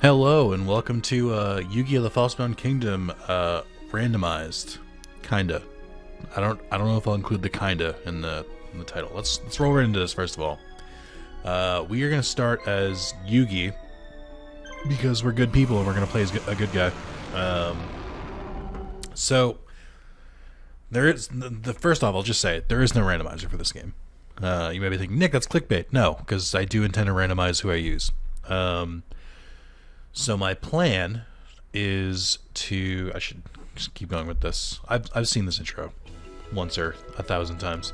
Hello and welcome to Yu-Gi-Oh! The Falsebound Kingdom Randomized. Kinda. I don't know if I'll include the kinda in the title. Let's roll right into this first of all. We are gonna start as Yugi because we're good people and we're gonna play as a good guy. So there is the first off, I'll just say there is no randomizer for this game. You may be thinking, Nick, that's clickbait. No, because I do intend to randomize who I use. So my plan is I should just keep going with this. I've seen this intro once or 1,000 times.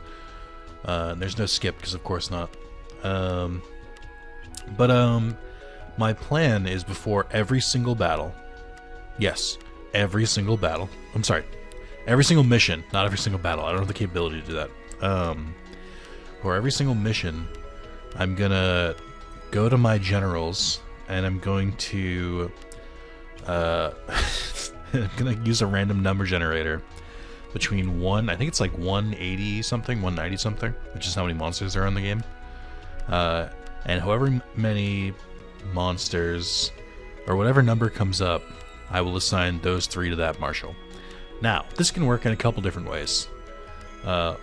There's no skip because of course not. My plan is before every single battle. Yes, every single battle. I'm sorry, every single mission, not every single battle. I don't have the capability to do that. For every single mission, I'm gonna go to my generals. And I'm going to I'm gonna use a random number generator between I think it's like 180 something, 190 something, which is how many monsters there are in the game. And however many monsters or whatever number comes up, I will assign those 3 to that marshal. Now, this can work in a couple different ways.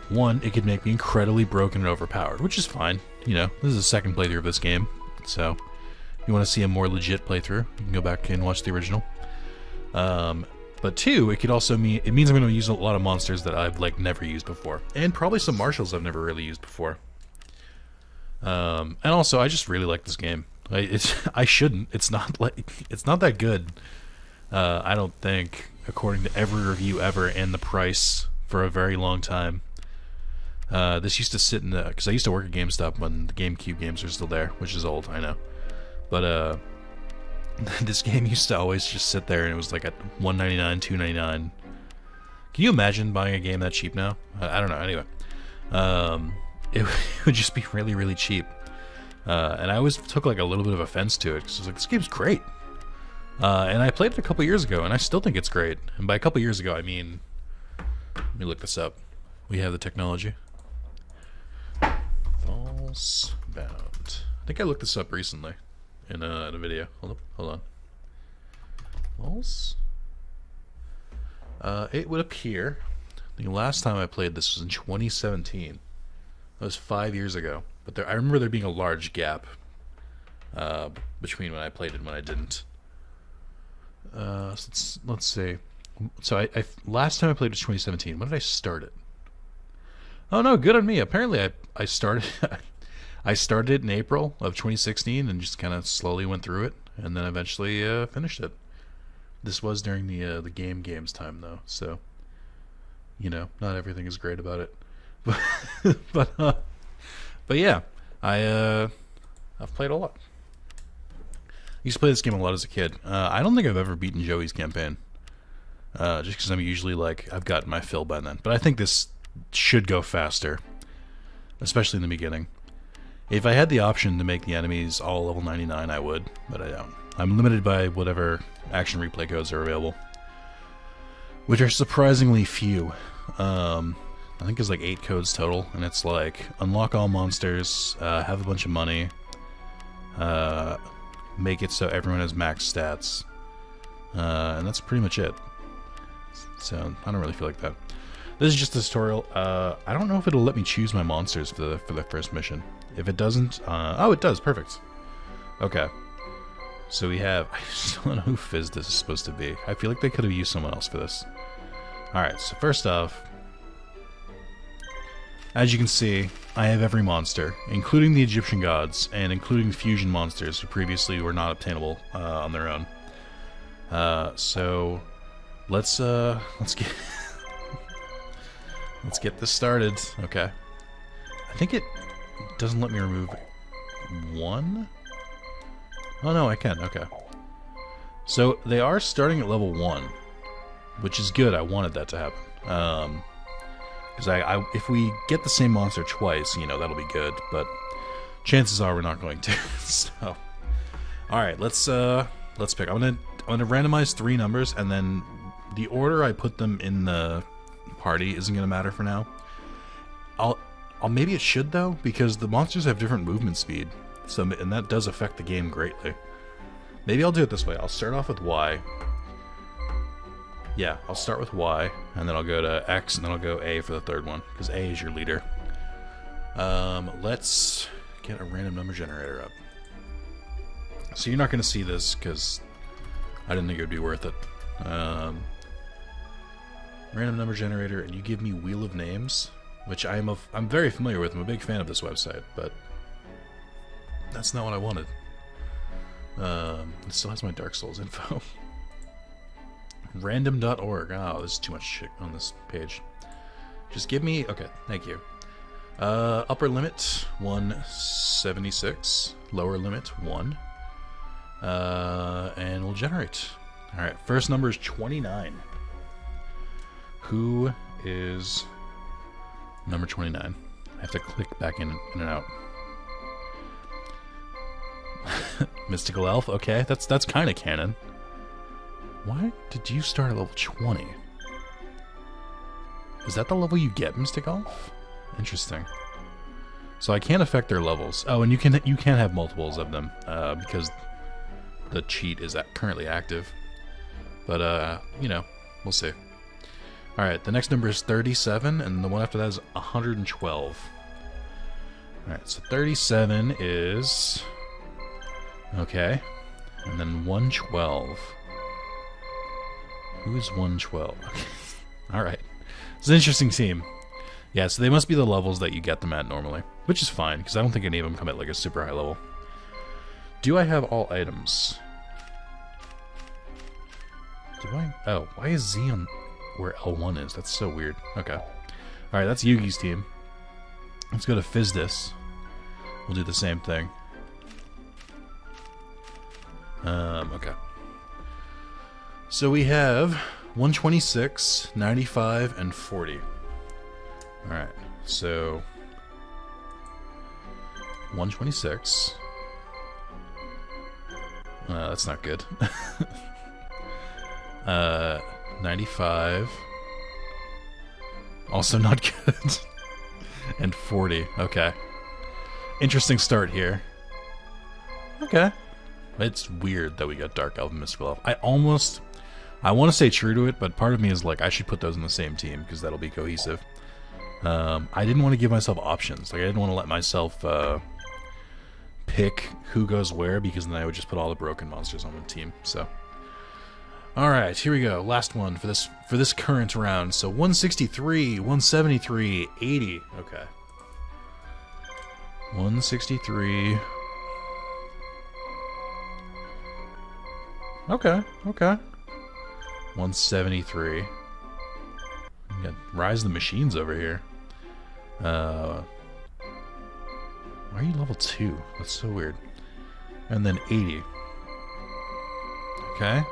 One, it could make me incredibly broken and overpowered, which is fine. You know, this is the second playthrough of this game, so you want to see a more legit playthrough, you can go back and watch the original. But 2, it could also mean I'm going to use a lot of monsters that I've like never used before, and probably some marshals I've never really used before. And also, I just really like this game. I shouldn't. It's not that good. I don't think, according to every review ever, and the price for a very long time. This used to sit in because I used to work at GameStop when the GameCube games were still there, which is old, I know. But this game used to always just sit there, and it was like at $1.99, $2.99. Can you imagine buying a game that cheap now? I don't know. Anyway, it would just be really, really cheap. And I always took like a little bit of offense to it because I was like, this game's great. And I played it a couple years ago, and I still think it's great. And by a couple years ago, I mean, let me look this up. We have the technology. Falsebound. I think I looked this up recently. In a video. Hold on. False. It would appear the last time I played this was in 2017. That was 5 years ago. But I remember there being a large gap between when I played it and when I didn't. So let's see. So I last time I played was 2017. When did I start it? Oh no, good on me. Apparently I started I started it in April of 2016 and just kind of slowly went through it, and then eventually finished it. This was during the games time though, so you know, not everything is great about it. But yeah, I've played a lot. I used to play this game a lot as a kid. I don't think I've ever beaten Joey's campaign, just because I'm usually like I've gotten my fill by then. But I think this should go faster, especially in the beginning. If I had the option to make the enemies all level 99, I would, but I don't. I'm limited by whatever action replay codes are available, which are surprisingly few. I think there's like 8 codes total, and it's like unlock all monsters, have a bunch of money, make it so everyone has max stats, and that's pretty much it. So I don't really feel like that. This is just a tutorial. I don't know if it'll let me choose my monsters for the first mission. If it doesn't, oh, it does. Perfect. Okay. So we have. I still don't know who Fizz this is supposed to be. I feel like they could have used someone else for this. All right. So first off, as you can see, I have every monster, including the Egyptian gods and including fusion monsters who previously were not obtainable on their own. So let's get. Let's get this started. Okay. I think it doesn't let me remove 1. Oh no, I can. Okay. So they are starting at level 1, which is good. I wanted that to happen. Because if we get the same monster twice, you know, that'll be good. But chances are we're not going to. So, all right, let's pick. I'm gonna randomize 3 numbers, and then the order I put them in the party isn't gonna matter for now. Maybe it should though, because the monsters have different movement speed, so and that does affect the game greatly. Maybe I'll do it this way. I'll start off with Y. Yeah, I'll start with Y, and then I'll go to X, and then I'll go A for the third one, because A is your leader. Let's get a random number generator up. So you're not going to see this, because I didn't think it would be worth it. Random number generator, and you give me Wheel of Names, which I'm very familiar with. I'm a big fan of this website, but that's not what I wanted. It still has my Dark Souls info. Random.org. Oh, there's too much shit on this page. Just give me... Okay, thank you. Upper limit, 176. Lower limit, 1. And we'll generate. Alright, first number is 29. Who is number 29? I have to click back in and out. Mystical Elf, okay, that's kind of canon. Why did you start at level 20? Is that the level you get, Mystic Elf? Interesting. So I can't affect their levels. Oh, and you can have multiples of them because the cheat is currently active. But you know, we'll see. All right, the next number is 37, and the one after that is 112. All right, so 37 is okay, and then 112. Who is 112? Alright. It's an interesting team. Yeah, so they must be the levels that you get them at normally. Which is fine, because I don't think any of them come at like a super high level. Do I have all items? Do I? Oh, why is Z on where L1 is? That's so weird. Okay. Alright, that's Yugi's team. Let's go to Fizdis. We'll do the same thing. Okay. So we have 126, 95, and 40. Alright, so 126. That's not good. 95. Also not good. And 40. Okay. Interesting start here. Okay. It's weird that we got Dark Elf and Mystical Elf. I want to say true to it, but part of me is like, I should put those in the same team, because that'll be cohesive. I didn't want to give myself options. Like, I didn't want to let myself pick who goes where, because then I would just put all the broken monsters on the team. So, alright, here we go. Last one for this current round. So 163, 173, 80. Okay. 163. Okay. 173. We got Rise of the Machines over here. Why are you level 2? That's so weird. And then 80. Okay.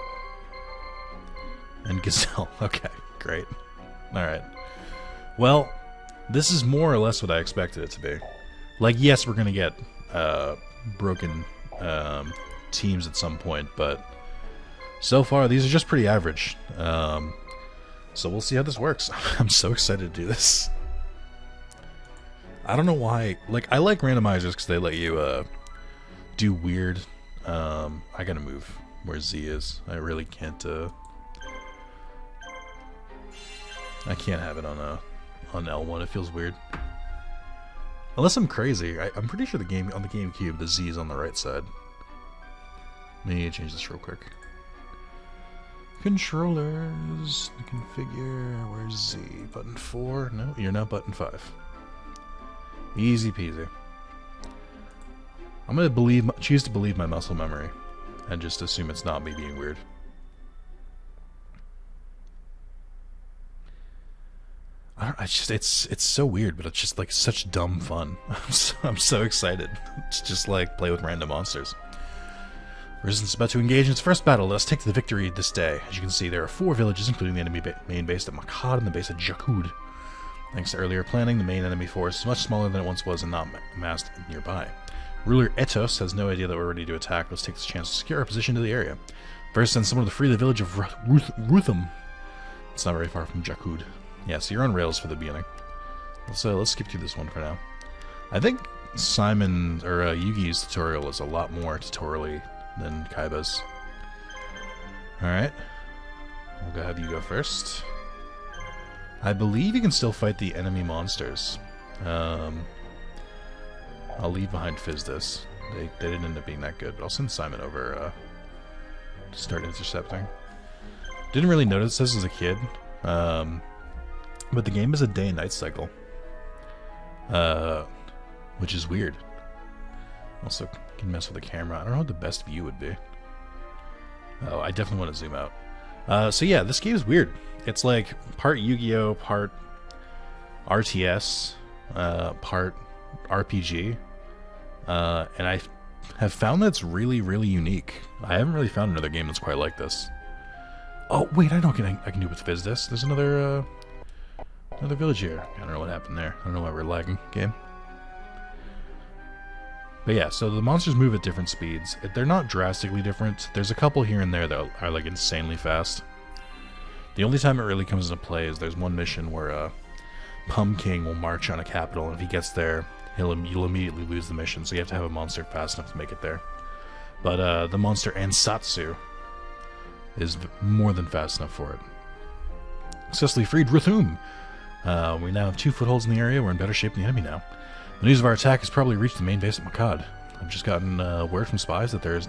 And Gazelle. Okay, great. Alright. Well, this is more or less what I expected it to be. Like, yes, we're gonna get broken teams at some point, but so far these are just pretty average. So we'll see how this works. I'm so excited to do this. I don't know why. Like, I like randomizers because they let you do weird. I gotta move where Z is. I really can't. I can't have it on L1. It feels weird. Unless I'm crazy. I'm pretty sure on the GameCube the Z is on the right side. Let me change this real quick. Controllers, configure, where's Z? Button 4? No, you're not button 5. Easy peasy. I'm gonna choose to believe my muscle memory, and just assume it's not me being weird. It's so weird, but it's just like such dumb fun. I'm so excited to just like play with random monsters. Resistance is about to engage in its first battle. Let us take the victory this day. As you can see, there are 4 villages, including the enemy main base at Makad and the base at Jakud. Thanks to earlier planning, the main enemy force is much smaller than it once was and not amassed nearby. Ruler Etos has no idea that we're ready to attack. Let's take this chance to secure our position to the area. First, send someone to free the village of Rutham. It's not very far from Jakud. Yeah, so you're on rails for the beginning. Let's skip through this one for now. I think Simon or Yugi's tutorial is a lot more tutorially than Kaiba's. Alright. We'll go have you go first. I believe you can still fight the enemy monsters. I'll leave behind Fizdis. They didn't end up being that good, but I'll send Simon over to start intercepting. Didn't really notice this as a kid, but the game is a day and night cycle, which is weird. Also, can mess with the camera. I don't know what the best view would be. Oh, I definitely want to zoom out. So yeah, this game is weird. It's like part Yu-Gi-Oh, part RTS, part RPG, and I have found that it's really, really unique. I haven't really found another game that's quite like this. Oh wait, I know what I can do with Fizdis. There's another village here. I don't know what happened there. I don't know why we're lagging. Game. But yeah, so the monsters move at different speeds. They're not drastically different. There's a couple here and there that are like insanely fast. The only time it really comes into play is there's one mission where Pum King will march on a capital, and if he gets there, you'll immediately lose the mission, so you have to have a monster fast enough to make it there. But the monster Ansatsu is more than fast enough for it. Successfully freed Ruthum. We now have 2 footholds in the area. We're in better shape than the enemy now. The news of our attack has probably reached the main base at Makad. I've just gotten word from spies that there is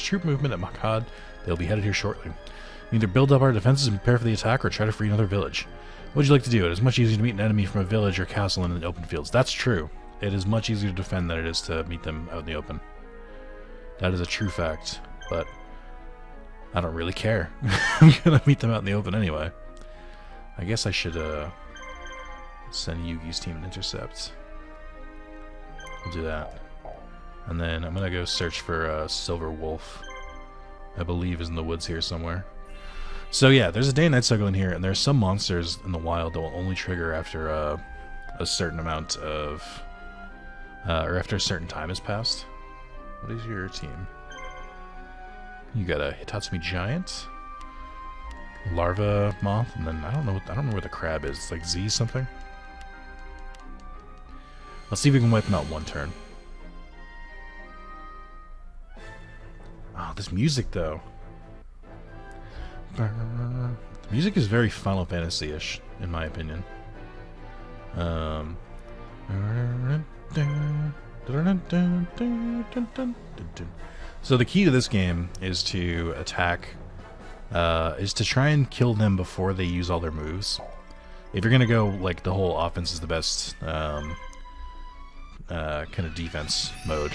troop movement at Makad. They'll be headed here shortly. We either build up our defenses and prepare for the attack, or try to free another village. What would you like to do? It is much easier to meet an enemy from a village or castle in the open fields. That's true. It is much easier to defend than it is to meet them out in the open. That is a true fact, but I don't really care. I'm gonna meet them out in the open anyway. I guess I should send Yugi's team an intercept. We'll do that. And then I'm gonna go search for Silver Wolf. I believe is in the woods here somewhere. So yeah, there's a day and night cycle in here, and there's some monsters in the wild that will only trigger after a certain amount of, or after a certain time has passed. What is your team? You got a Hitatsumi Giant, Larva Moth, and then I don't know where the crab is. It's like Z something. Let's see if we can wipe them out one turn. Oh, this music though. The music is very Final Fantasy-ish, in my opinion. So the key to this game is to attack, is to try and kill them before they use all their moves. If you're gonna go like the whole offense is the best kind of defense mode,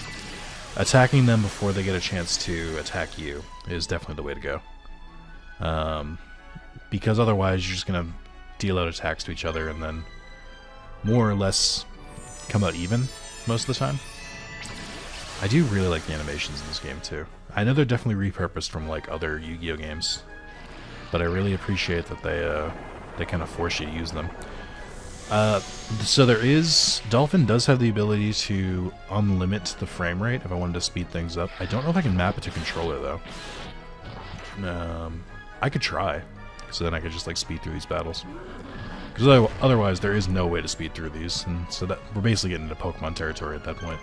attacking them before they get a chance to attack you is definitely the way to go. Because otherwise you're just gonna deal out attacks to each other and then more or less come out even most of the time. I do really like the animations in this game too. I know they're definitely repurposed from like other Yu-Gi-Oh games, but I really appreciate that they kind of force you to use them. So Dolphin does have the ability to unlimit the frame rate if I wanted to speed things up. I don't know if I can map it to controller though. I could try, so then I could just like speed through these battles. Because otherwise there is no way to speed through these, and so that we're basically getting into Pokemon territory at that point.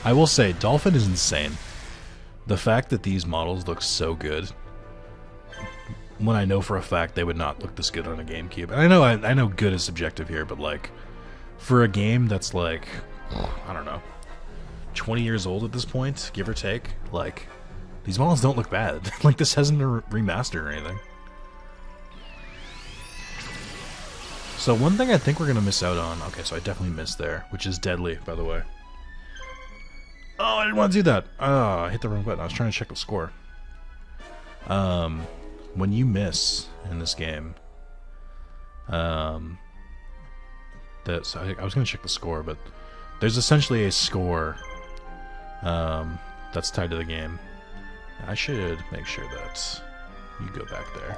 I will say, Dolphin is insane. The fact that these models look so good, when I know for a fact they would not look this good on a GameCube. And I know good is subjective here, but like, for a game that's like, I don't know, 20 years old at this point, give or take, like, these models don't look bad. Like, this hasn't been remastered or anything. So one thing I think we're going to miss out on, okay, so I definitely missed there, which is deadly, by the way. Oh, I didn't want to do that. Oh, I hit the wrong button. I was trying to check the score. When you miss in this game, so I was going to check the score, but there's essentially a score that's tied to the game. I should make sure that you go back there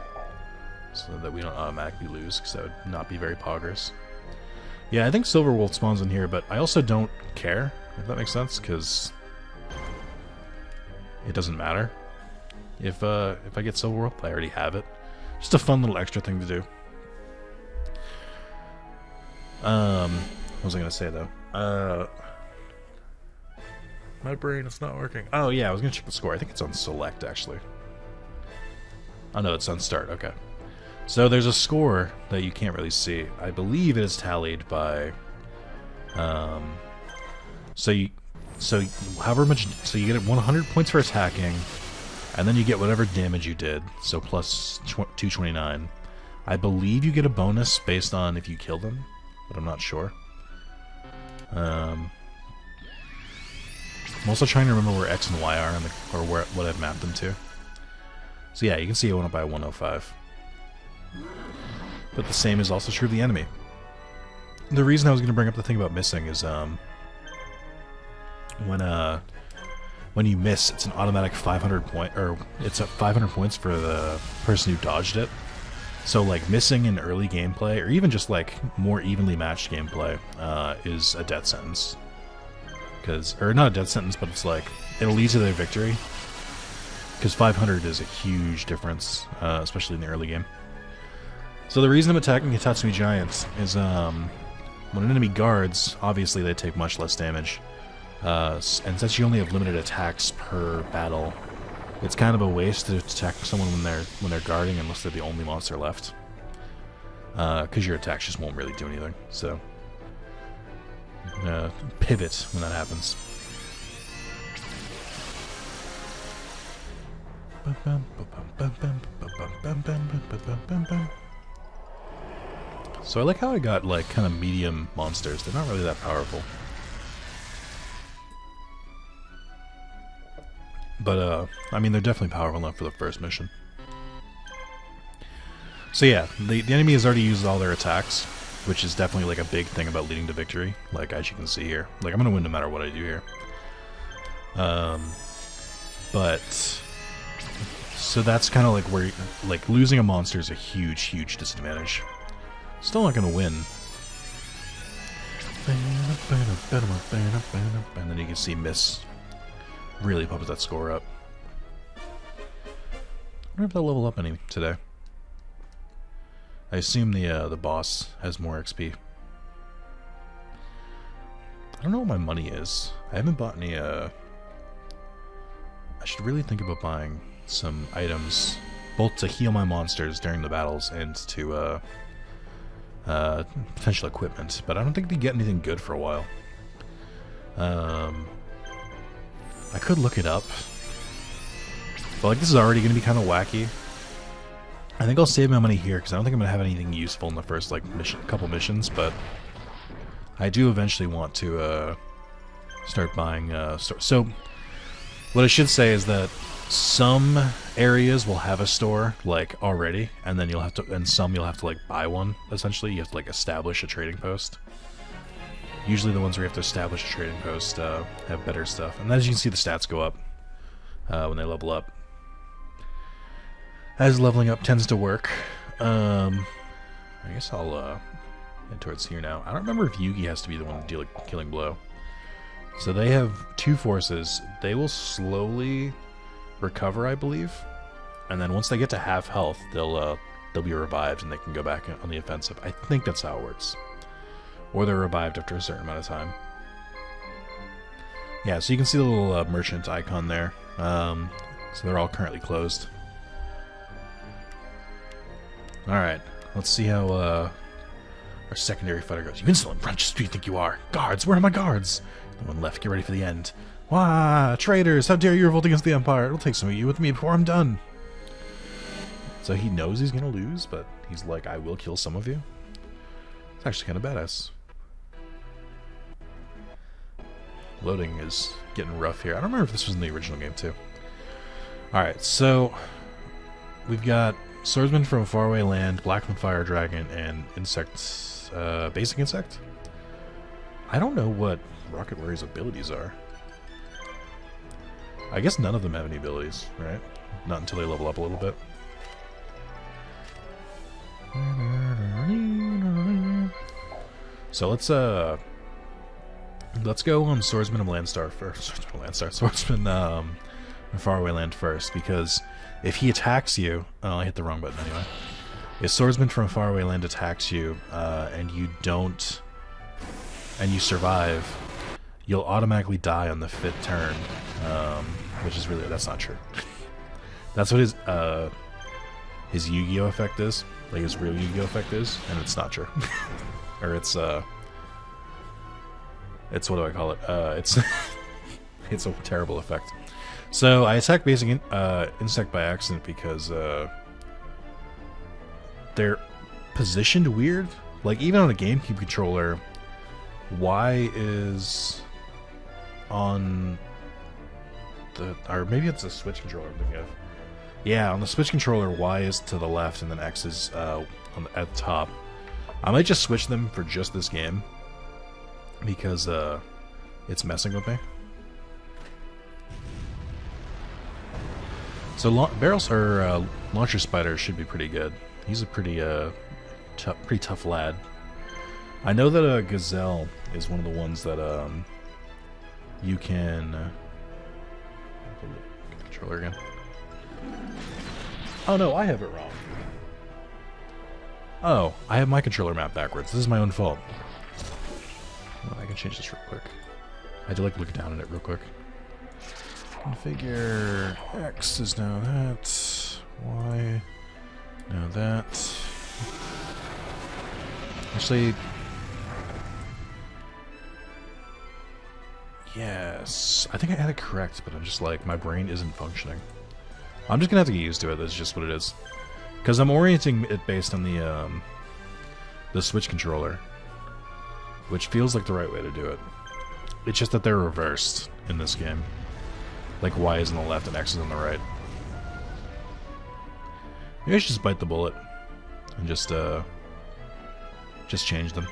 so that we don't automatically lose, because that would not be very poggers. Yeah, I think Silver Wolf spawns in here, but I also don't care, if that makes sense, because it doesn't matter. If I get Silver Wolf, I already have it. Just a fun little extra thing to do. What was I gonna say though? My brain is not working. Oh yeah, I was gonna check the score. I think it's on select actually. Oh no, it's on start. Okay. So there's a score that you can't really see. I believe it is tallied by. So you get 100 points for attacking, and then you get whatever damage you did. So plus 229. I believe you get a bonus based on if you kill them, but I'm not sure. I'm also trying to remember where X and Y are, or what I've mapped them to. So yeah, you can see it went up by 105. But the same is also true of the enemy. The reason I was going to bring up the thing about missing is when you miss, it's an automatic 500 point, or it's at 500 points for the person who dodged it. So like missing in early gameplay, or even just like more evenly matched gameplay, is a death sentence. Or not a death sentence, but it's like it'll lead to their victory. Because 500 is a huge difference, especially in the early game. So the reason I'm attacking Hitatsumi Giants is when an enemy guards, obviously they take much less damage. And since you only have limited attacks per battle, it's kind of a waste to attack someone when they're guarding unless they're the only monster left. Because your attacks just won't really do anything. So pivot when that happens. So I like how I got like kind of medium monsters. They're not really that powerful. But I mean they're definitely powerful enough for the first mission. So yeah, the enemy has already used all their attacks, which is definitely like a big thing about leading to victory, like as you can see here. Like I'm gonna win no matter what I do here. But so that's kind of like where like losing a monster is a huge disadvantage. Still not gonna win. And then you can see Miss really pumps that score up. I wonder if they'll level up any today. I assume the boss has more XP. I don't know what my money is. I haven't bought any I should really think about buying some items, both to heal my monsters during the battles and to potential equipment, but I don't think they get anything good for a while. I could look it up, but like this is already going to be kind of wacky. I think I'll save my money here because I don't think I'm going to have anything useful in the first like couple missions, but I do eventually want to start buying so what I should say is that some areas will have a store like already, and then some you'll have to like buy one. Essentially, you have to like establish a trading post. Usually, the ones where you have to establish a trading post have better stuff, and as you can see, the stats go up when they level up. As leveling up tends to work. I guess I'll head towards here now. I don't remember if Yugi has to be the one to deal a killing blow. So they have two forces. They will slowly recover, I believe, and then once they get to half health, they'll be revived and they can go back on the offensive. I think that's how it works, or they're revived after a certain amount of time. Yeah, so you can see the little merchant icon there. So they're all currently closed. All right, let's see how our secondary fighter goes. You insolent brunch! Who do you think you are? Guards, where are my guards? No one left. Get ready for the end. Wah! Traitors! How dare you revolt against the Empire? It'll take some of you with me before I'm done. So he knows he's gonna lose, but he's like, I will kill some of you. It's actually kind of badass. Loading is getting rough here. I don't remember if this was in the original game too. Alright, so we've got Swordsman from a Faraway Land, Blackman Fire Dragon, and Insect, Basic Insect? I don't know what Rocket Warrior's abilities are. I guess none of them have any abilities, right? Not until they level up a little bit. So let's go on Swordsman of Landstar first. Swordsman from Faraway Land first, because if he attacks you, oh, I hit the wrong button anyway. If Swordsman from a Faraway Land attacks you, and you don't and you survive, you'll automatically die on the 5th turn, which is really, that's not true. That's what his Yu-Gi-Oh effect is, like his real Yu-Gi-Oh effect is, and it's not true. Or it's what do I call it? It's it's a terrible effect. So I attack basic insect by accident because they're positioned weird. Like even on a GameCube controller, Y is on the, or maybe it's a Switch controller I'm thinking of. Yeah, on the Switch controller, Y is to the left and then X is at the top. I might just switch them for just this game because it's messing with me. So barrels or launcher spider should be pretty good. He's a pretty tough lad. I know that Gazelle is one of the ones that you can controller again. Oh no, I have it wrong. Oh, I have my controller map backwards. This is my own fault. Well, I can change this real quick. I had to like look down at it real quick. Configure X is now that. Y now that. Actually, yes. I think I had it correct, but I'm just like, my brain isn't functioning. I'm just gonna have to get used to it. That's just what it is. Because I'm orienting it based on the Switch controller, which feels like the right way to do it. It's just that they're reversed in this game. Like Y is on the left and X is on the right. Maybe I should just bite the bullet and just change them.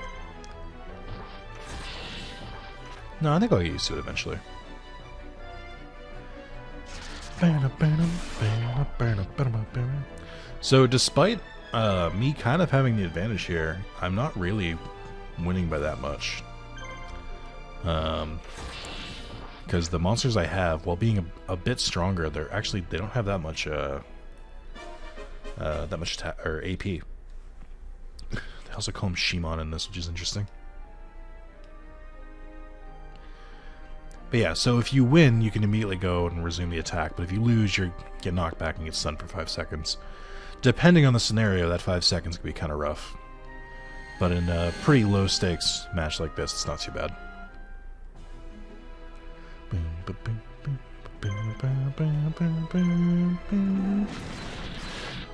No, I think I'll get used to it eventually. So despite me kind of having the advantage here, I'm not really winning by that much. Because the monsters I have, while being a bit stronger, they don't have that much attack or AP. They also call him Shimon in this, which is interesting. But yeah, so if you win, you can immediately go and resume the attack. But if you lose, you get knocked back and get stunned for 5 seconds. Depending on the scenario, that 5 seconds can be kind of rough. But in a pretty low stakes match like this, it's not too bad.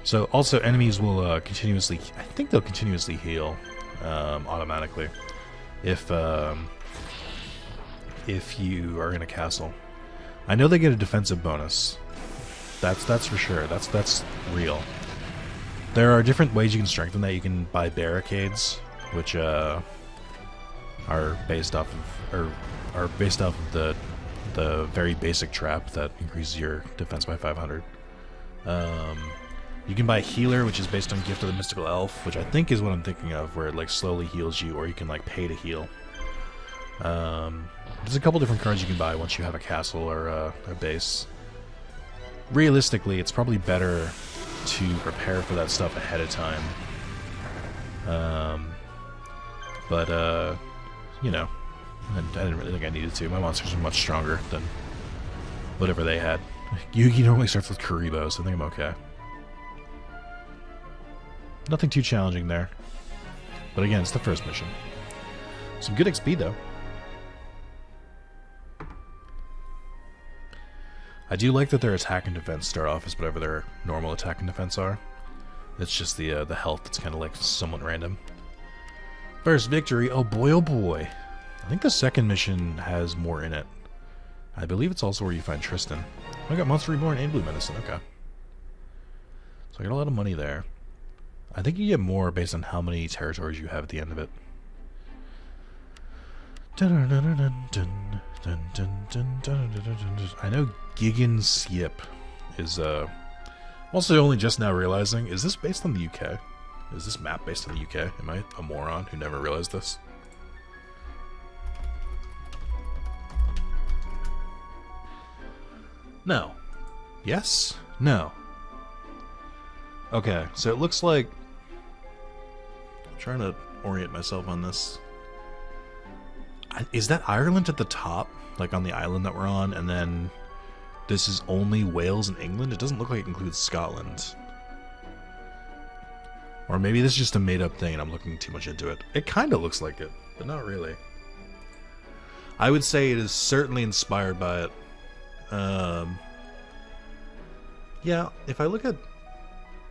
So also enemies will continuously, I think they'll continuously heal automatically if you are in a castle. I know they get a defensive bonus. That's for sure. That's real. There are different ways you can strengthen that. You can buy barricades, which are based off of the very basic trap that increases your defense by 500. You can buy a healer, which is based on Gift of the Mystical Elf, which I think is what I'm thinking of, where it like slowly heals you, or you can like pay to heal. There's a couple different cards you can buy once you have a castle or a base. Realistically, it's probably better to prepare for that stuff ahead of time. You know, I didn't really think I needed to. My monsters are much stronger than whatever they had. Yugi normally starts with Kuribo, so I think I'm okay. Nothing too challenging there. But again, it's the first mission. Some good XP, though. I do like that their attack and defense start off as whatever their normal attack and defense are. It's just the health that's kind of like somewhat random. First victory, oh boy, oh boy. I think the second mission has more in it. I believe it's also where you find Tristan. I got Monster Reborn and Blue Medicine, okay. So I got a lot of money there. I think you get more based on how many territories you have at the end of it. I know Gigan's Yip is also only just now realizing, is this based on the UK? Is this map based on the UK? Am I a moron who never realized this? No. Yes? No. Okay, so it looks like, I'm trying to orient myself on this. Is that Ireland at the top? Like on the island that we're on, and then this is only Wales and England? It doesn't look like it includes Scotland. Or maybe this is just a made-up thing and I'm looking too much into it. It kind of looks like it, but not really. I would say it is certainly inspired by it. Yeah, if I look at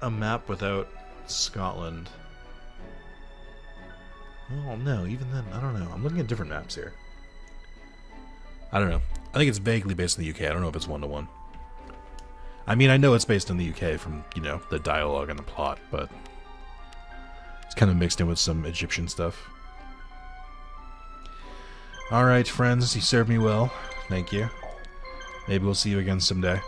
a map without Scotland... Oh, no, even then, I don't know. I'm looking at different maps here. I don't know. I think it's vaguely based in the UK. I don't know if it's one-to-one. I mean, I know it's based in the UK from, you know, the dialogue and the plot, but... It's kind of mixed in with some Egyptian stuff. Alright, friends, you served me well. Thank you. Maybe we'll see you again someday.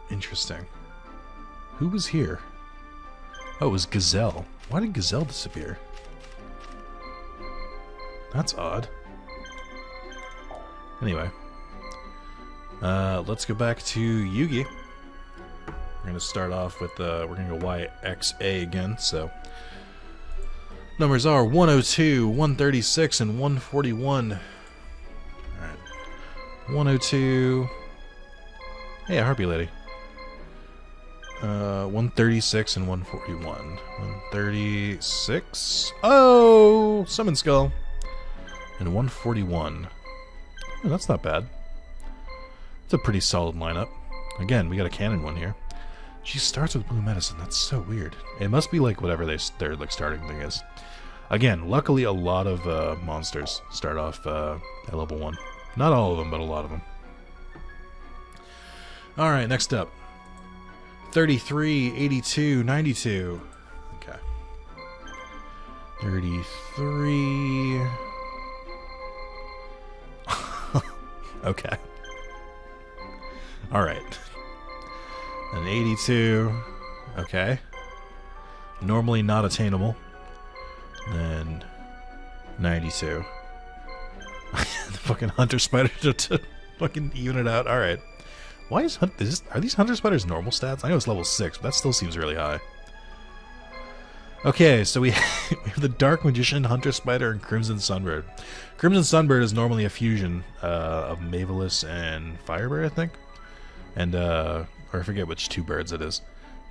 Interesting. Who was here? Oh, it was Gazelle. Why did Gazelle disappear? That's odd. Anyway. Let's go back to Yugi. We're going to start off with, we're going to go YXA again, so... Numbers are 102, 136, and 141. Alright. 102... Hey, a Harpy Lady. 136 and 141. 136... Oh! Summon Skull! And 141. Oh, that's not bad. It's a pretty solid lineup. Again, we got a canon one here. She starts with blue medicine. That's so weird. It must be like whatever their like starting thing is. Again, luckily a lot of monsters start off at level 1. Not all of them, but a lot of them. Alright, next up. 33, 82, 92. Okay. 33... Okay. Alright. An 82. Okay. Normally not attainable. Then 92. The fucking hunter spider to fucking even it out. Alright. Why is are these hunter spiders normal stats? I know it's level 6, but that still seems really high. Okay, so we have the Dark Magician, Hunter Spider, and Crimson Sunbird. Crimson Sunbird is normally a fusion of Mavelus and Firebird, I think. And, or I forget which two birds it is.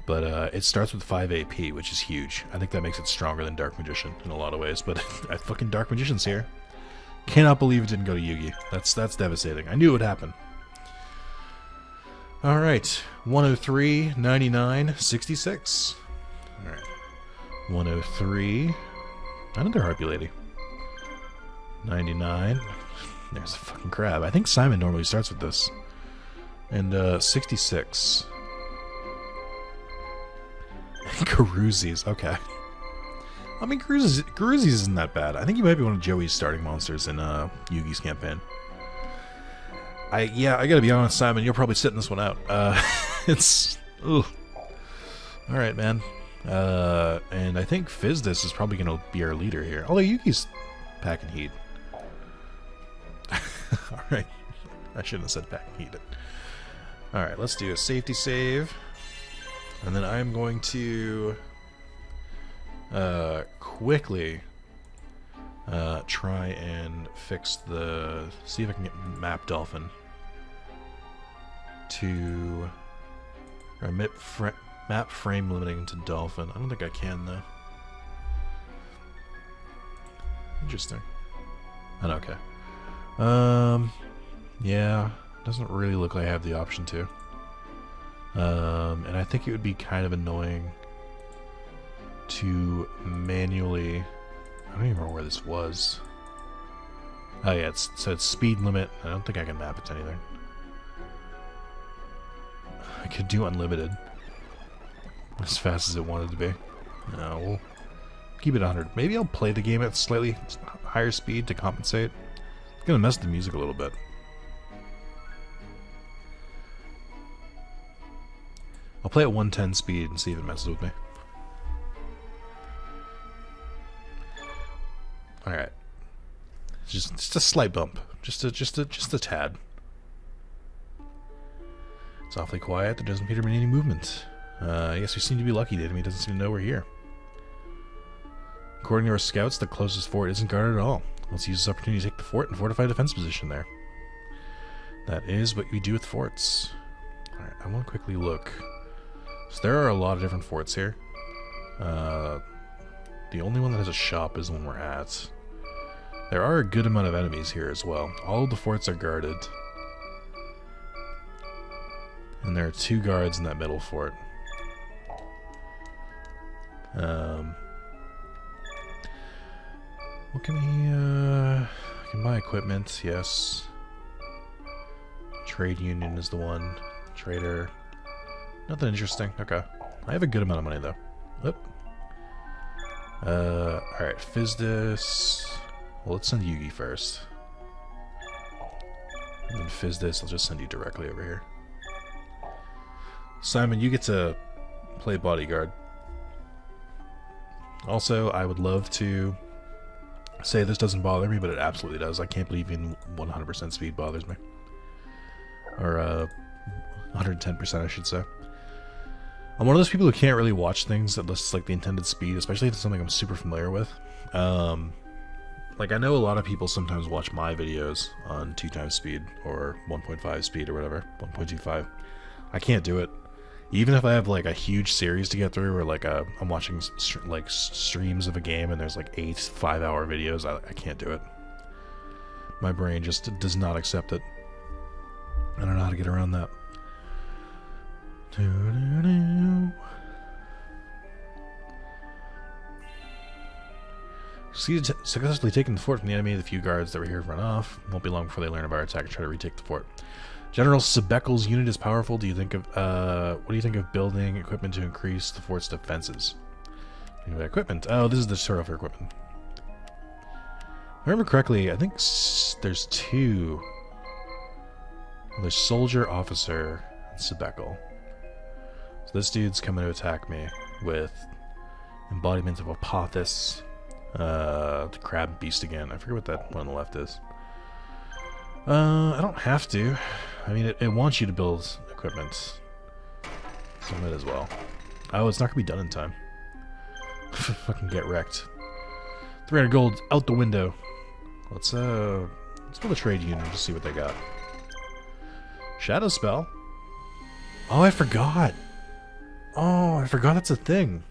But it starts with 5 AP, which is huge. I think that makes it stronger than Dark Magician in a lot of ways. But fucking Dark Magician's here. Cannot believe it didn't go to Yugi. That's devastating. I knew it would happen. Alright. 103, 99, 66. Alright. 103. Another Harpy Lady. 99. There's a fucking crab. I think Simon normally starts with this. And 66. Garuzzi's. Okay. I mean, Garuzzi's isn't that bad. I think you might be one of Joey's starting monsters in Yugi's campaign. I gotta be honest, Simon, you're probably sitting this one out. It's... Ugh. Alright, man. And I think Fizdis is probably going to be our leader here. Although Yuki's packing heat. Alright. I shouldn't have said packing heat. Alright, let's do a safety save. And then I'm going to quickly try and fix the... See if I can get Map Dolphin to... Or map frame limiting to Dolphin. I don't think I can, though. Interesting. Oh, okay. Yeah. Doesn't really look like I have the option to. And I think it would be kind of annoying to manually... I don't even remember where this was. Oh yeah, it's speed limit. I don't think I can map it to anything. I could do unlimited. As fast as it wanted to be. No, we'll keep it 100. Maybe I'll play the game at slightly higher speed to compensate. It's gonna mess with the music a little bit. I'll play at 110 speed and see if it messes with me. Alright. Just a slight bump. Just a tad. It's awfully quiet. There doesn't appear to be any movement. I guess we seem to be lucky that he doesn't seem to know we're here. According to our scouts, the closest fort isn't guarded at all. Let's use this opportunity to take the fort and fortify a defense position there. That is what we do with forts. Alright, I want to quickly look. So there are a lot of different forts here. The only one that has a shop is the one we're at. There are a good amount of enemies here as well. All of the forts are guarded. And there are 2 guards in that middle fort. What can he, I can buy equipment, yes. Trade union is the one. Trader. Nothing interesting. Okay. I have a good amount of money though. Oop. Alright, Fizdis. Well, let's send Yugi first. And then Fizdis, I'll just send you directly over here. Simon, you get to play bodyguard. Also, I would love to say this doesn't bother me, but it absolutely does. I can't believe even 100% speed bothers me. Or, 110% I should say. I'm one of those people who can't really watch things that lists like the intended speed, especially if it's something I'm super familiar with. Like I know a lot of people sometimes watch my videos on 2 times speed, or 1.5 speed, or whatever, 1.25. I can't do it. Even if I have like a huge series to get through, or like I'm watching like streams of a game and there's like 8 5-hour videos, I can't do it. My brain just does not accept it. I don't know how to get around that. Successfully taking the fort from the enemy. The few guards that were here run off. Won't be long before they learn of our attack and try to retake the fort. General Sebekkel's unit is powerful. Do you think of what do you think of building equipment to increase the fort's defenses? Equipment. Oh, this is the turtle for equipment. If I remember correctly, I think there's 2. Well, there's soldier, officer, and Sebekkel. So this dude's coming to attack me with embodiment of Apothis, the crab beast again. I forget what that one on the left is. I don't have to. I mean, it wants you to build equipment, so I might as well. Oh, it's not gonna be done in time. Fucking get wrecked. 300 gold out the window. Let's build a trade union and just see what they got. Shadow spell. Oh, I forgot. Oh, I forgot that's a thing.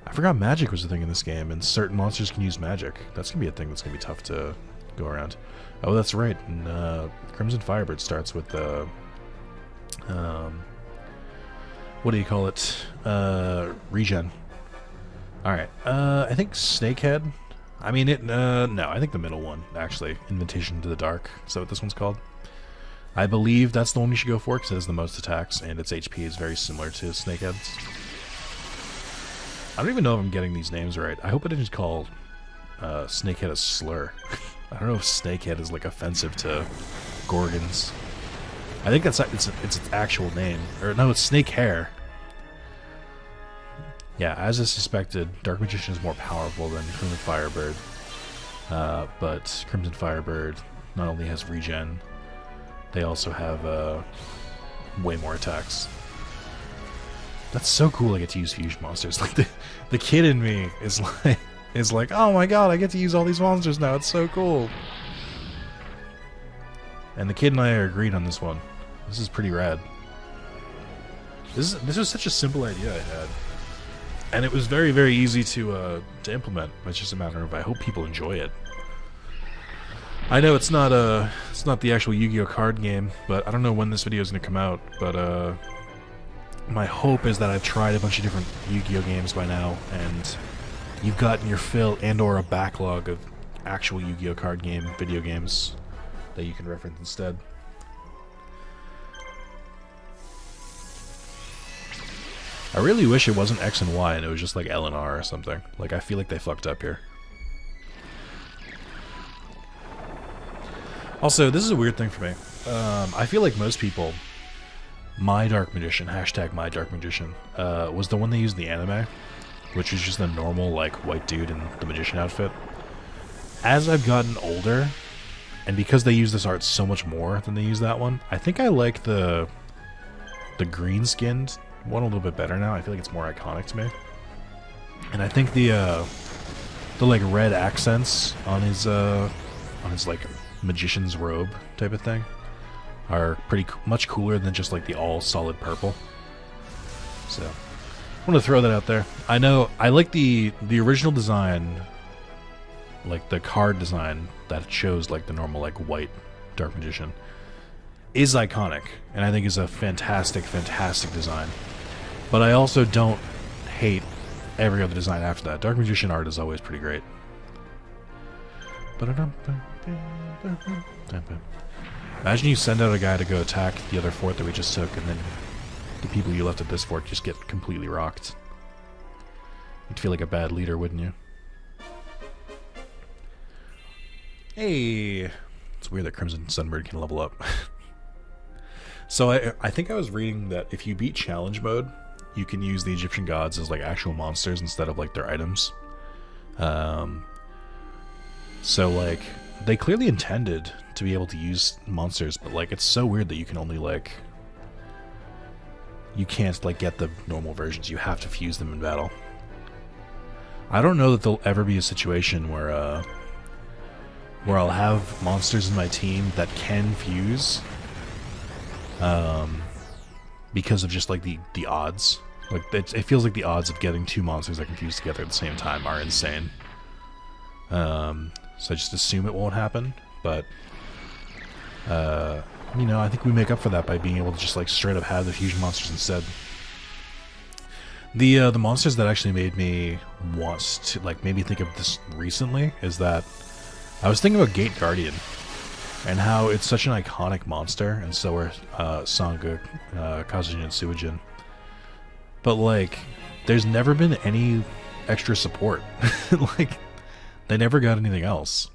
I forgot magic was a thing in this game, and certain monsters can use magic. That's gonna be a thing that's gonna be tough to go around. Oh, that's right. And Crimson Firebird starts with the what do you call it? Regen. All right. I think Snakehead. I mean it. No, I think the middle one actually. Invitation to the Dark. Is that what this one's called? I believe that's the one you should go for because it has the most attacks and its HP is very similar to Snakehead's. I don't even know if I'm getting these names right. I hope I didn't call Snakehead a slur. I don't know if Snakehead is like offensive to Gorgons. I think that's it's its actual name. Or no, it's Snake Hair. Yeah, as I suspected, Dark Magician is more powerful than Crimson Firebird. But Crimson Firebird not only has regen, they also have way more attacks. That's so cool. I get to use fusion monsters. Like the kid in me is like, oh my god, I get to use all these monsters now. It's so cool. And the kid and I are agreed on this one. This is pretty rad. This was such a simple idea I had, and it was very, very easy to implement. It's just a matter of I hope people enjoy it. I know it's not the actual Yu-Gi-Oh card game, but I don't know when this video is going to come out. But my hope is that I've tried a bunch of different Yu-Gi-Oh games by now, and you've gotten your fill and/or a backlog of actual Yu-Gi-Oh card game video games that you can reference instead. I really wish it wasn't X and Y and it was just like L and R or something. Like, I feel like they fucked up here. Also, this is a weird thing for me. I feel like most people, My Dark Magician, hashtag My Dark Magician, was the one they used in the anime, which is just a normal, like, white dude in the magician outfit. As I've gotten older, and because they use this art so much more than they use that one, I think I like the green-skinned one a little bit better now. I feel like it's more iconic to me. And I think the the like red accents on his like magician's robe type of thing are much cooler than just like the all solid purple. So I want to throw that out there. I know I like the original design, like the card design that shows like the normal like white Dark Magician is iconic, and I think is a fantastic design. But I also don't hate every other design after that. Dark Magician art is always pretty great. Imagine you send out a guy to go attack the other fort that we just took, and then the people you left at this fort just get completely rocked. You'd feel like a bad leader, wouldn't you? Hey! It's weird that Crimson Sunbird can level up. So I think I was reading that if you beat challenge mode, you can use the Egyptian gods as like actual monsters instead of like their items. So like they clearly intended to be able to use monsters, but like it's so weird that you can only like you can't like get the normal versions. You have to fuse them in battle. I don't know that there'll ever be a situation where I'll have monsters in my team that can fuse, because of just like the odds. Like it feels like the odds of getting two monsters that can fuse together at the same time are insane. So I just assume it won't happen, but you know, I think we make up for that by being able to just like straight up have the fusion monsters instead. The monsters that actually made me think of this recently is that I was thinking about Gate Guardian and how it's such an iconic monster, and so are Sangha, Kazujin, and Suijin. But like, there's never been any extra support. Like, they never got anything else.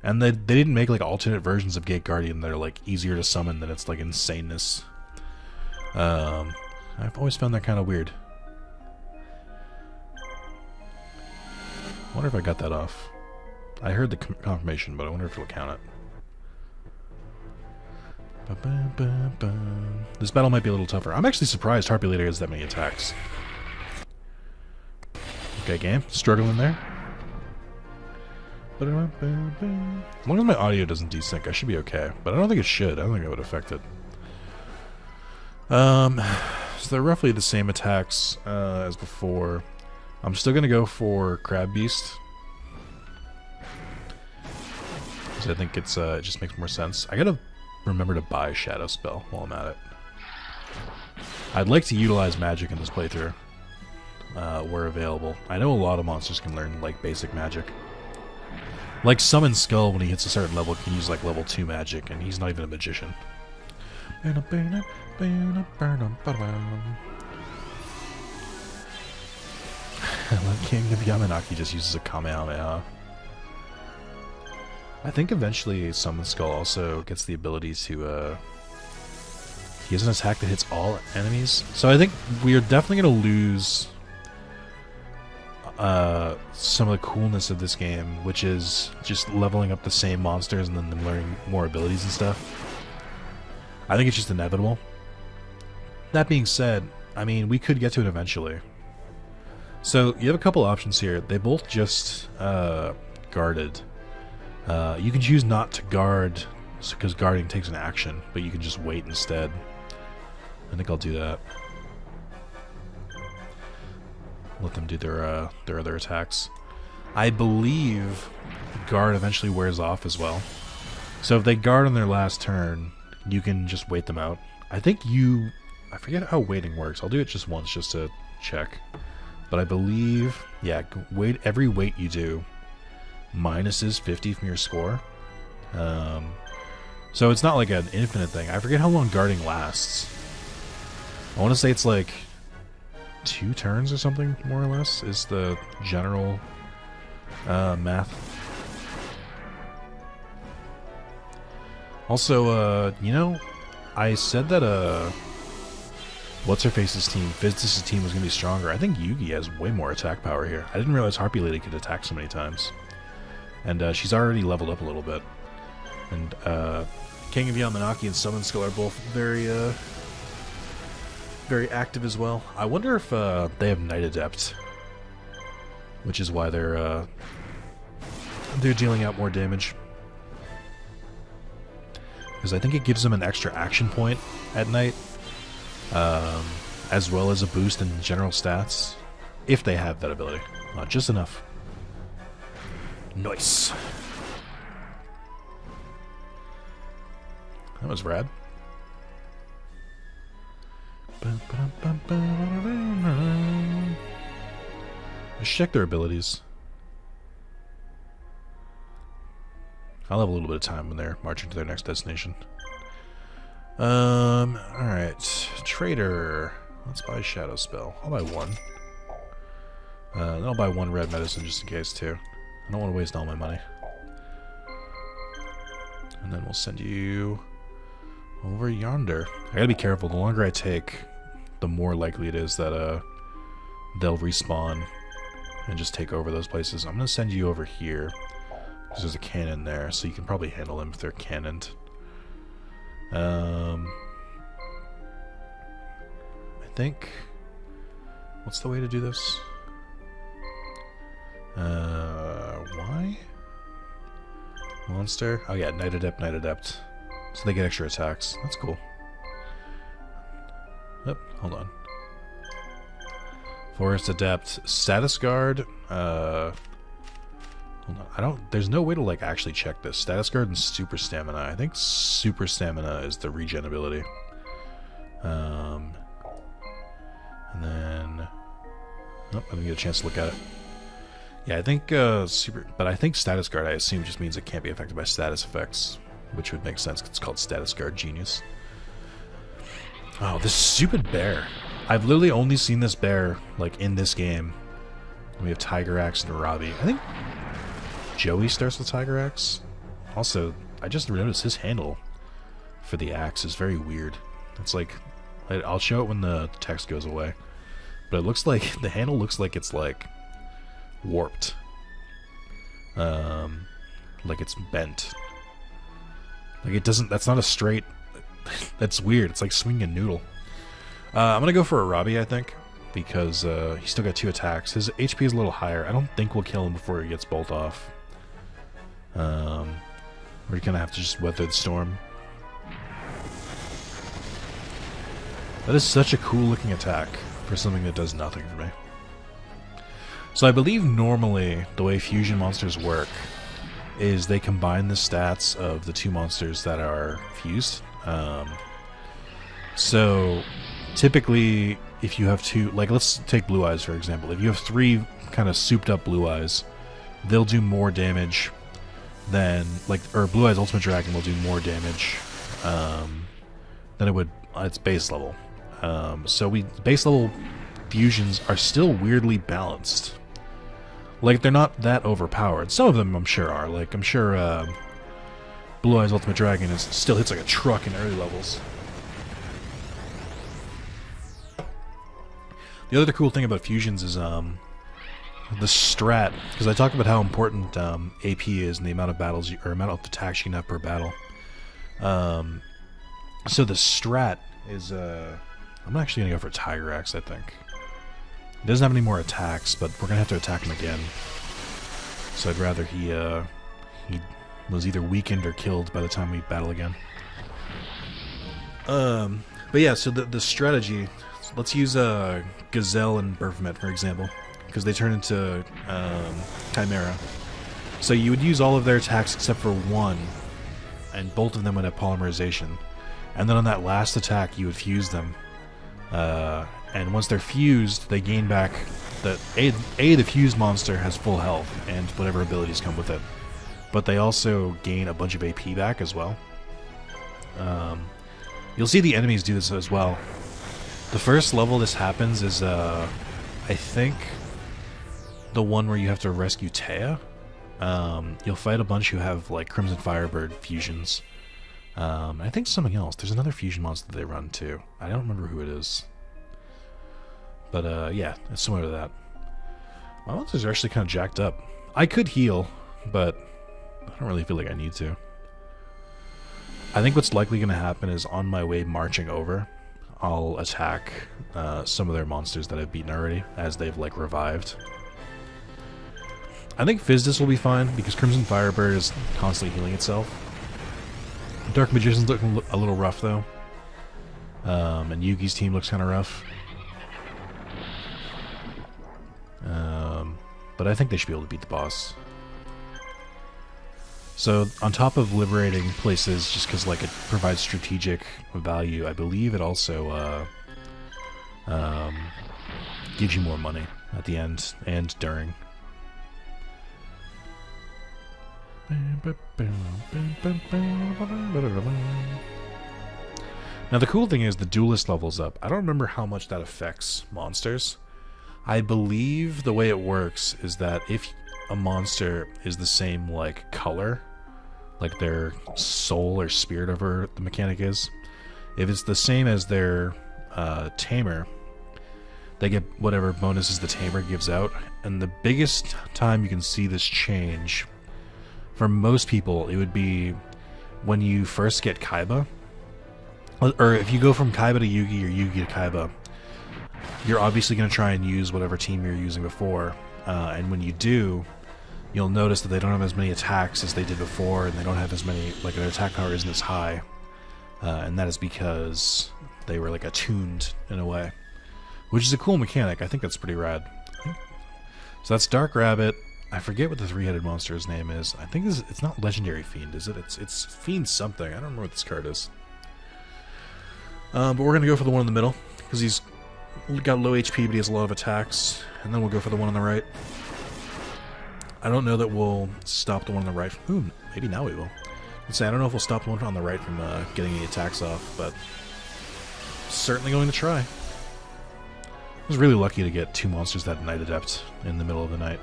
And they didn't make like alternate versions of Gate Guardian that are like easier to summon than its like insaneness. I've always found that kind of weird. I wonder if I got that off. I heard the confirmation, but I wonder if it'll count it. This battle might be a little tougher. I'm actually surprised Harpy Leader has that many attacks. Okay, game. Struggling there. As long as my audio doesn't desync, I should be okay. But I don't think it should. I don't think it would affect it. So they're roughly the same attacks as before. I'm still going to go for Crab Beast. Because I think it just makes more sense. I gotta remember to buy Shadow Spell while I'm at it. I'd like to utilize magic in this playthrough where available. I know a lot of monsters can learn like basic magic. Like Summon Skull, when he hits a certain level, can use like level 2 magic, and he's not even a magician. King of Yamanaki just uses a Kamehameha. I think eventually Summon Skull also gets the ability to, he has an attack that hits all enemies. So I think we are definitely going to lose some of the coolness of this game, which is just leveling up the same monsters and then them learning more abilities and stuff. I think it's just inevitable. That being said, I mean, we could get to it eventually. So you have a couple options here. They both just guarded. You can choose not to guard, because guarding takes an action, but you can just wait instead. I think I'll do that. Let them do their other attacks. I believe guard eventually wears off as well. So if they guard on their last turn, you can just wait them out. I think I forget how waiting works. I'll do it just once just to check. But I believe, yeah, every wait you do minuses 50 from your score. So it's not like an infinite thing. I forget how long guarding lasts. I want to say it's like 2 turns or something, more or less, is the general math. Also, you know, I said that What's-Her-Face's team, Fizdis' team, was going to be stronger. I think Yugi has way more attack power here. I didn't realize Harpy Lady could attack so many times. And she's already leveled up a little bit. And King of Yamanaki and Summon Skull are both very active as well. I wonder if they have Night Adept, which is why they're they're dealing out more damage. Because I think it gives them an extra action point at night, as well as a boost in general stats, if they have that ability. Just enough. Nice. That was rad. Let's check their abilities. I'll have a little bit of time when they're marching to their next destination. Alright. Trader. Let's buy Shadow Spell. I'll buy one. Then I'll buy one red medicine just in case, too. I don't want to waste all my money. And then we'll send you over yonder. I gotta be careful. The longer I take, the more likely it is that they'll respawn and just take over those places. I'm gonna send you over here because there's a cannon there, so you can probably handle them if they're cannoned. I think... What's the way to do this? Why? Monster? Oh yeah, Knight Adept, Knight Adept. So they get extra attacks. That's cool. Yep, hold on. Forest Adept, Status Guard, hold on. There's no way to like actually check this. Status Guard and Super Stamina. I think Super Stamina is the regen ability. And then I didn't get a chance to look at it. Yeah, I think but I think Status Guard, I assume, just means it can't be affected by status effects, which would make sense because it's called Status Guard Genius. Oh, this stupid bear. I've literally only seen this bear, like, in this game. We have Tiger Axe and Robbie. I think Joey starts with Tiger Axe. Also, I just noticed his handle for the axe is very weird. It's like, I'll show it when the text goes away. But it looks like, the handle looks like it's, like, warped. Like it's bent. Like it doesn't, that's not a straight, that's weird. It's like swinging a noodle. I'm gonna go for a Robbie, I think, because he's still got 2 attacks. His HP is a little higher. I don't think we'll kill him before he gets bolt off. We're gonna have to just weather the storm. That is such a cool looking attack for something that does nothing for me. So I believe normally the way fusion monsters work is they combine the stats of the 2 monsters that are fused. So typically if you have 2, like let's take Blue Eyes for example. If you have 3 kind of souped up Blue Eyes, they'll do more damage than, like, or Blue Eyes Ultimate Dragon will do more damage than it would at its base level. So base level fusions are still weirdly balanced. Like, they're not that overpowered. Some of them, I'm sure, are. Like, I'm sure Blue Eyes Ultimate Dragon still hits like a truck in early levels. The other cool thing about fusions is the strat, because I talk about how important AP is and the amount of battles, or amount of attacks you can have per battle. So the strat is, I'm actually going to go for Tiger Axe, I think. He doesn't have any more attacks, but we're going to have to attack him again. So I'd rather he was either weakened or killed by the time we battle again. But yeah, so the strategy, let's use Gazelle and Baphomet, for example, because they turn into Chimera. So you would use all of their attacks except for one, and both of them would have polymerization. And then on that last attack, you would fuse them. And once they're fused, they gain back the fused monster has full health and whatever abilities come with it, but they also gain a bunch of AP back as well. You'll see the enemies do this as well. The first level this happens is I think the one where you have to rescue Taya. You'll fight a bunch who have like Crimson Firebird fusions. I think something else. There's another fusion monster that they run too. I don't remember who it is. But yeah, it's similar to that. My monsters are actually kind of jacked up. I could heal, but I don't really feel like I need to. I think what's likely going to happen is on my way marching over, I'll attack some of their monsters that I've beaten already, as they've like revived. I think Fizdus will be fine because Crimson Firebird is constantly healing itself. Dark Magician's looking a little rough though. And Yugi's team looks kind of rough. But I think they should be able to beat the boss. So, on top of liberating places, just because like it provides strategic value, I believe it also gives you more money at the end and during. Now the cool thing is the duelist levels up. I don't remember how much that affects monsters. I believe the way it works is that if a monster is the same like color, like their soul or spirit over the mechanic is, if it's the same as their tamer, they get whatever bonuses the tamer gives out. And the biggest time you can see this change, for most people, it would be when you first get Kaiba. Or if you go from Kaiba to Yugi or Yugi to Kaiba, you're obviously going to try and use whatever team you're using before. And when you do, you'll notice that they don't have as many attacks as they did before, and they don't have as many, like their attack power isn't as high. And that is because they were like attuned in a way. Which is a cool mechanic. I think that's pretty rad. So that's Dark Rabbit. I forget what the three-headed monster's name is. I think it's not Legendary Fiend, is it? It's Fiend something. I don't remember what this card is. But we're going to go for the one in the middle, because he's got low HP, but he has a lot of attacks. And then we'll go for the one on the right. I don't know that we'll stop the one on the right. Ooh, maybe now we will. I don't know if we'll stop the one on the right from getting any attacks off, but certainly going to try. I was really lucky to get two monsters that Night Adept in the middle of the night.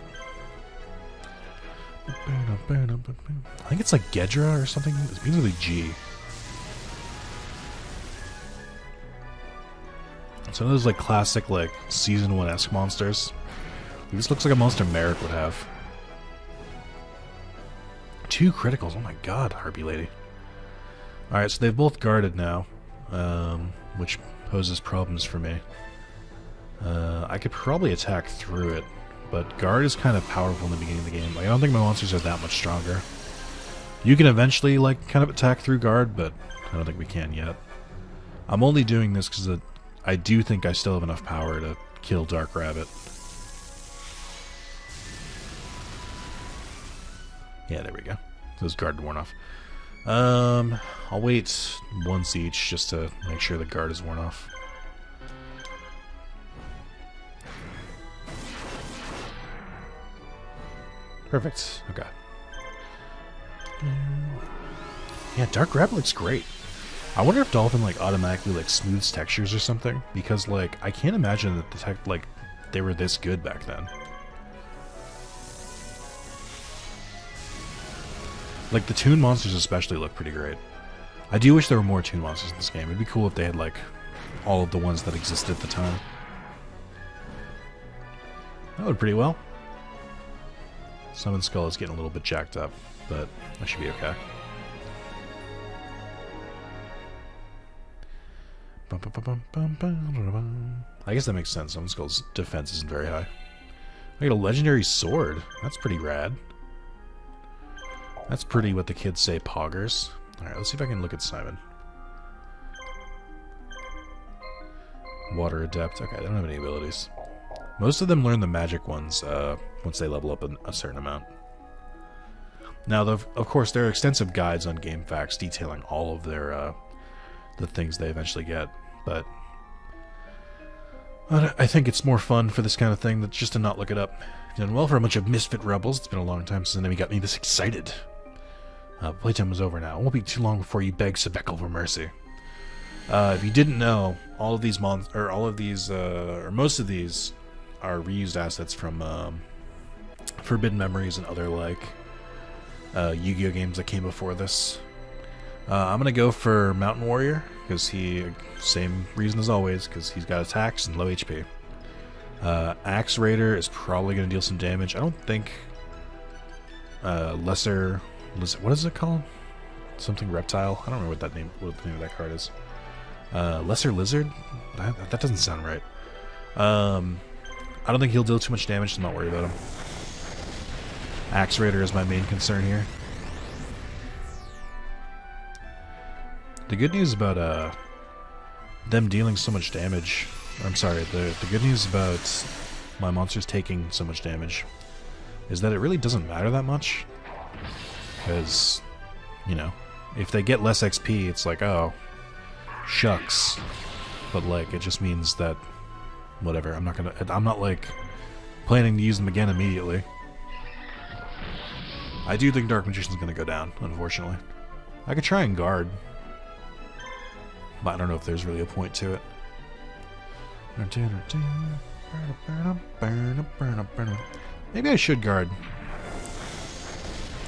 I think it's like Gedra or something. It begins with a G. It's one of those like classic like Season 1-esque monsters. This looks like a monster Merrick would have. 2 criticals, oh my god, Harpy Lady. Alright, so they've both guarded now, which poses problems for me. I could probably attack through it, but guard is kind of powerful in the beginning of the game. Like, I don't think my monsters are that much stronger. You can eventually like kind of attack through guard, but I don't think we can yet. I'm only doing this because I do think I still have enough power to kill Dark Rabbit. Yeah, there we go. Those guard worn off. I'll wait once each just to make sure the guard is worn off. Perfect. Okay. Yeah, Dark Rabbit looks great. I wonder if Dolphin like automatically like smooths textures or something, because like I can't imagine that the they were this good back then. Like the Toon monsters especially look pretty great. I do wish there were more Toon monsters in this game. It'd be cool if they had like all of the ones that existed at the time. That would pretty well. Summon Skull is getting a little bit jacked up, but that should be okay. I guess that makes sense. Summon Skull's defense isn't very high. I get a legendary sword. That's pretty rad. That's pretty, what the kids say, poggers. Alright, let's see if I can look at Simon. Water Adept. Okay, they don't have any abilities. Most of them learn the magic ones once they level up a certain amount. Now, of course, there are extensive guides on GameFAQs detailing all of their the things they eventually get, but I think it's more fun for this kind of thing than just to not look it up. Done well for a bunch of misfit rebels. It's been a long time since anybody got me this excited. Playtime is over now. It won't be too long before you beg Sebekel for mercy. If you didn't know, all of these or most of these are reused assets from Forbidden Memories and other like Yu-Gi-Oh games that came before this. I'm gonna go for Mountain Warrior because same reason as always, because he's got attacks and low HP. Axe Raider is probably gonna deal some damage. I don't think Lesser Lizard, what is it called? Something Reptile? I don't remember what the name of that card is. Lesser Lizard? That doesn't sound right. I don't think he'll deal too much damage, so I'm not worried about him. Axe Raider is my main concern here. The good news about them dealing so much damage... I'm sorry, the good news about my monsters taking so much damage is that it really doesn't matter that much. Because, you know, if they get less XP, it's like, oh, shucks. But, like, it just means that, whatever, I'm not, like, planning to use them again immediately. I do think Dark Magician's gonna go down, unfortunately. I could try and guard, but I don't know if there's really a point to it. Maybe I should guard.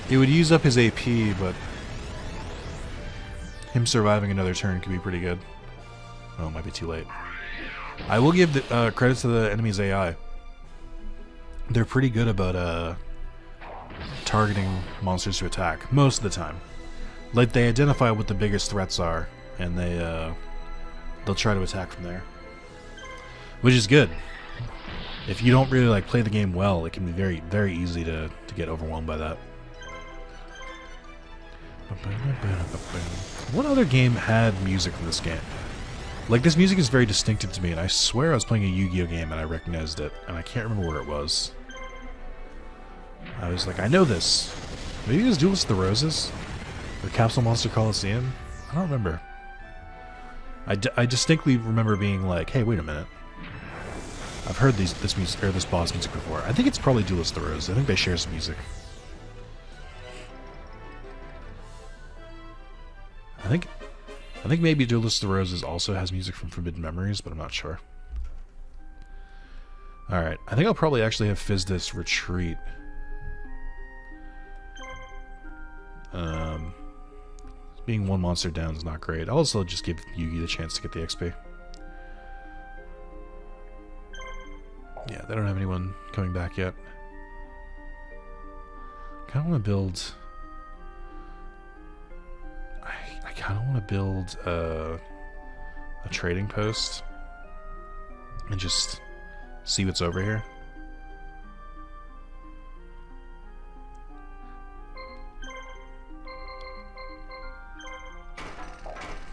It would use up his AP, but him surviving another turn could be pretty good. Oh, it might be too late. I will give the, credit to the enemy's AI. They're pretty good about targeting monsters to attack, most of the time. Like, they identify what the biggest threats are, and they'll try to attack from there. Which is good. If you don't really, like, play the game well, it can be very, very easy to get overwhelmed by that. What other game had music from this game? Like, this music is very distinctive to me, and I swear I was playing a Yu-Gi-Oh game and I recognized it, and I can't remember where it was. I was like, I know this. Maybe it was Duelist of the Roses? Or Capsule Monster Coliseum? I don't remember. I distinctly remember being like, hey, wait a minute. I've heard this boss music before. I think it's probably Duelist of the Roses. I think they share some music. I think maybe Duelist of the Roses also has music from Forbidden Memories, but I'm not sure. Alright, I think I'll probably actually have Fizdis retreat. Being one monster down is not great. I'll also just give Yugi the chance to get the XP. Yeah, they don't have anyone coming back yet. I kind of want to build... I kind of want to build a trading post and just see what's over here.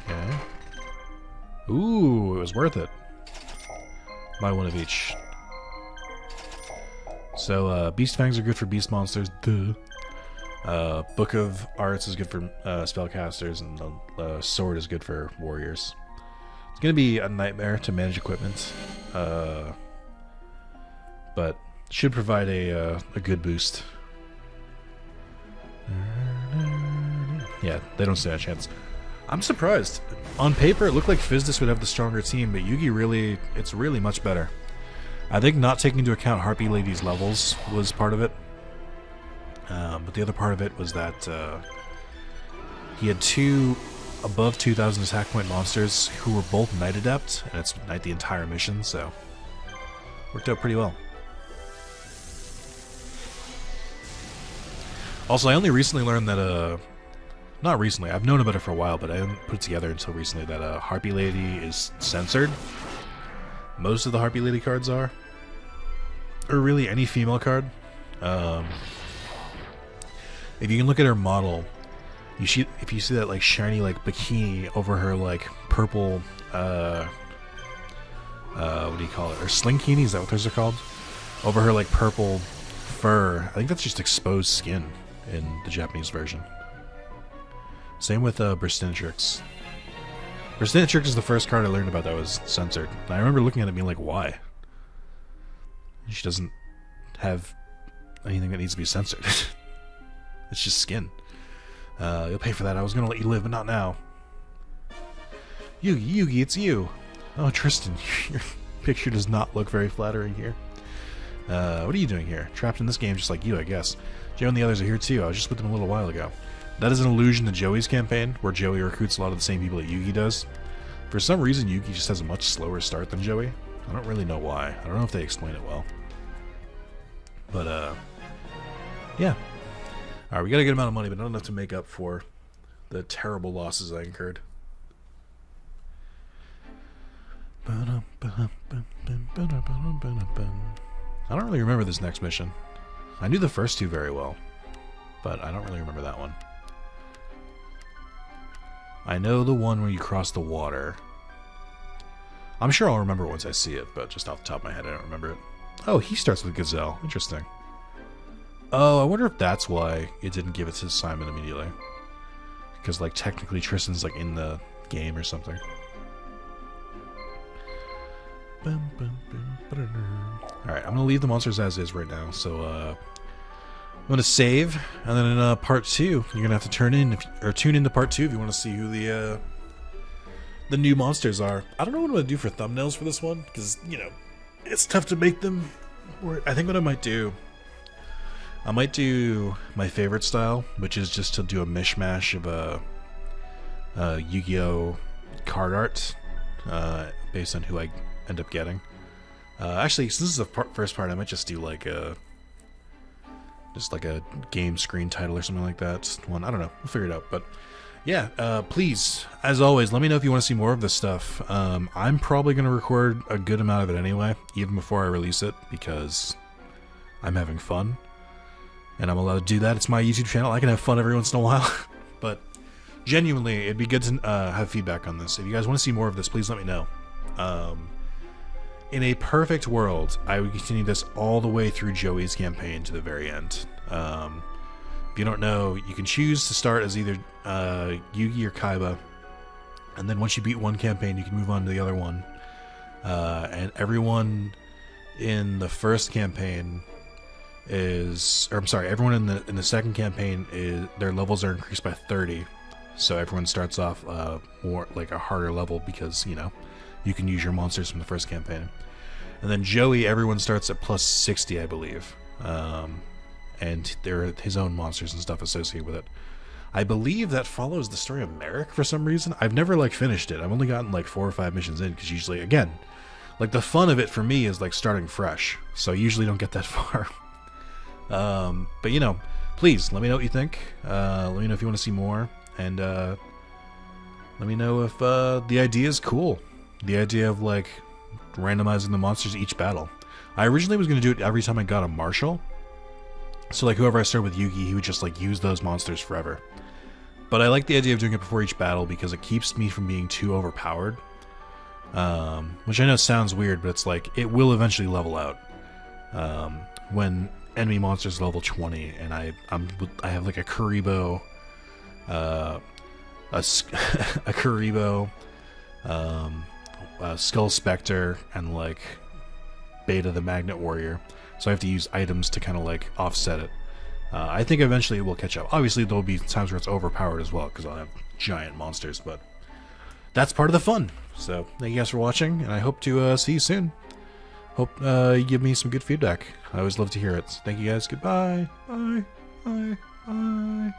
Okay. Ooh, it was worth it. Buy one of each. So, Beast Fangs are good for beast monsters. Duh. Book of Arts is good for spellcasters, and the sword is good for warriors. It's gonna be a nightmare to manage equipment, but should provide a good boost. Yeah, they don't stand a chance. I'm surprised. On paper, it looked like Fizdis would have the stronger team, but Yugi it's really much better. I think not taking into account Harpy Lady's levels was part of it. But the other part of it was that he had two above 2,000 attack point monsters who were both Knight Adept, and it's Knight the entire mission, so worked out pretty well. Also, I only recently learned that, not recently, I've known about it for a while, but I didn't put it together until recently, that Harpy Lady is censored. Most of the Harpy Lady cards are. Or really any female card. If you can look at her model, if you see that like shiny like bikini over her like purple, what do you call it? Or slinkini, is that what those are called? Over her like purple fur. I think that's just exposed skin in the Japanese version. Same with Burstinatrix. Burstinatrix is the first card I learned about that was censored. And I remember looking at it and being like, why? She doesn't have anything that needs to be censored. It's just skin. You'll pay for that. I was gonna let you live, but not now. Yugi, it's you. Oh, Tristan, your picture does not look very flattering here. What are you doing here? Trapped in this game just like you, I guess. Joe and the others are here too. I was just with them a little while ago. That is an allusion to Joey's campaign, where Joey recruits a lot of the same people that Yugi does. For some reason, Yugi just has a much slower start than Joey. I don't really know why. I don't know if they explain it well. But, yeah. Alright, we got a good amount of money, but not enough to make up for the terrible losses I incurred. I don't really remember this next mission. I knew the first two very well, but I don't really remember that one. I know the one where you cross the water. I'm sure I'll remember once I see it, but just off the top of my head, I don't remember it. Oh, he starts with Gazelle. Interesting. Oh, I wonder if that's why it didn't give it to Simon immediately. Because, like, technically Tristan's, like, in the game or something. Alright, I'm going to leave the monsters as is right now, so, I'm going to save, and then in part 2, you're going to have to tune into part 2 if you want to see who the new monsters are. I don't know what I'm going to do for thumbnails for this one, because, you know, it's tough to make them. I think what I might do my favorite style, which is just to do a mishmash of Yu-Gi-Oh! Card art, based on who I end up getting. Actually, since this is the first part, I might just do like just like a game screen title or something like that. One, I don't know. We'll figure it out. But yeah, please, as always, let me know if you want to see more of this stuff. I'm probably going to record a good amount of it anyway, even before I release it, because I'm having fun. And I'm allowed to do that. It's my YouTube channel. I can have fun every once in a while. But genuinely, it'd be good to have feedback on this. If you guys want to see more of this, please let me know. In a perfect world, I would continue this all the way through Joey's campaign to the very end. If you don't know, you can choose to start as either Yugi or Kaiba, and then once you beat one campaign, you can move on to the other one. And everyone in the first campaign everyone in the second campaign their levels are increased by 30. So everyone starts off more like a harder level because, you know, you can use your monsters from the first campaign. And then Joey, everyone starts at plus 60, I believe. And there are his own monsters and stuff associated with it. I believe that follows the story of Merrick for some reason. I've never, like, finished it. I've only gotten, like, 4 or 5 missions in, because usually, again, like, the fun of it for me is, like, starting fresh. So I usually don't get that far. But, you know, please, let me know what you think. Let me know if you want to see more. And, let me know if, the idea is cool. The idea of, like, randomizing the monsters each battle. I originally was going to do it every time I got a Marshal. So, like, whoever I started with Yugi, he would just, like, use those monsters forever. But I like the idea of doing it before each battle because it keeps me from being too overpowered. Which I know sounds weird, but it's like, it will eventually level out. When enemy monsters level 20, and I have, like, a Kuribo, a Kuribo, Skull Spectre, and, like, Beta the Magnet Warrior. So I have to use items to kind of, like, offset it. I think eventually it will catch up. Obviously, there'll be times where it's overpowered as well, because I'll have giant monsters, but that's part of the fun. So, thank you guys for watching, and I hope to see you soon. Hope you give me some good feedback. I always love to hear it. Thank you guys. Goodbye. Bye. Bye. Bye.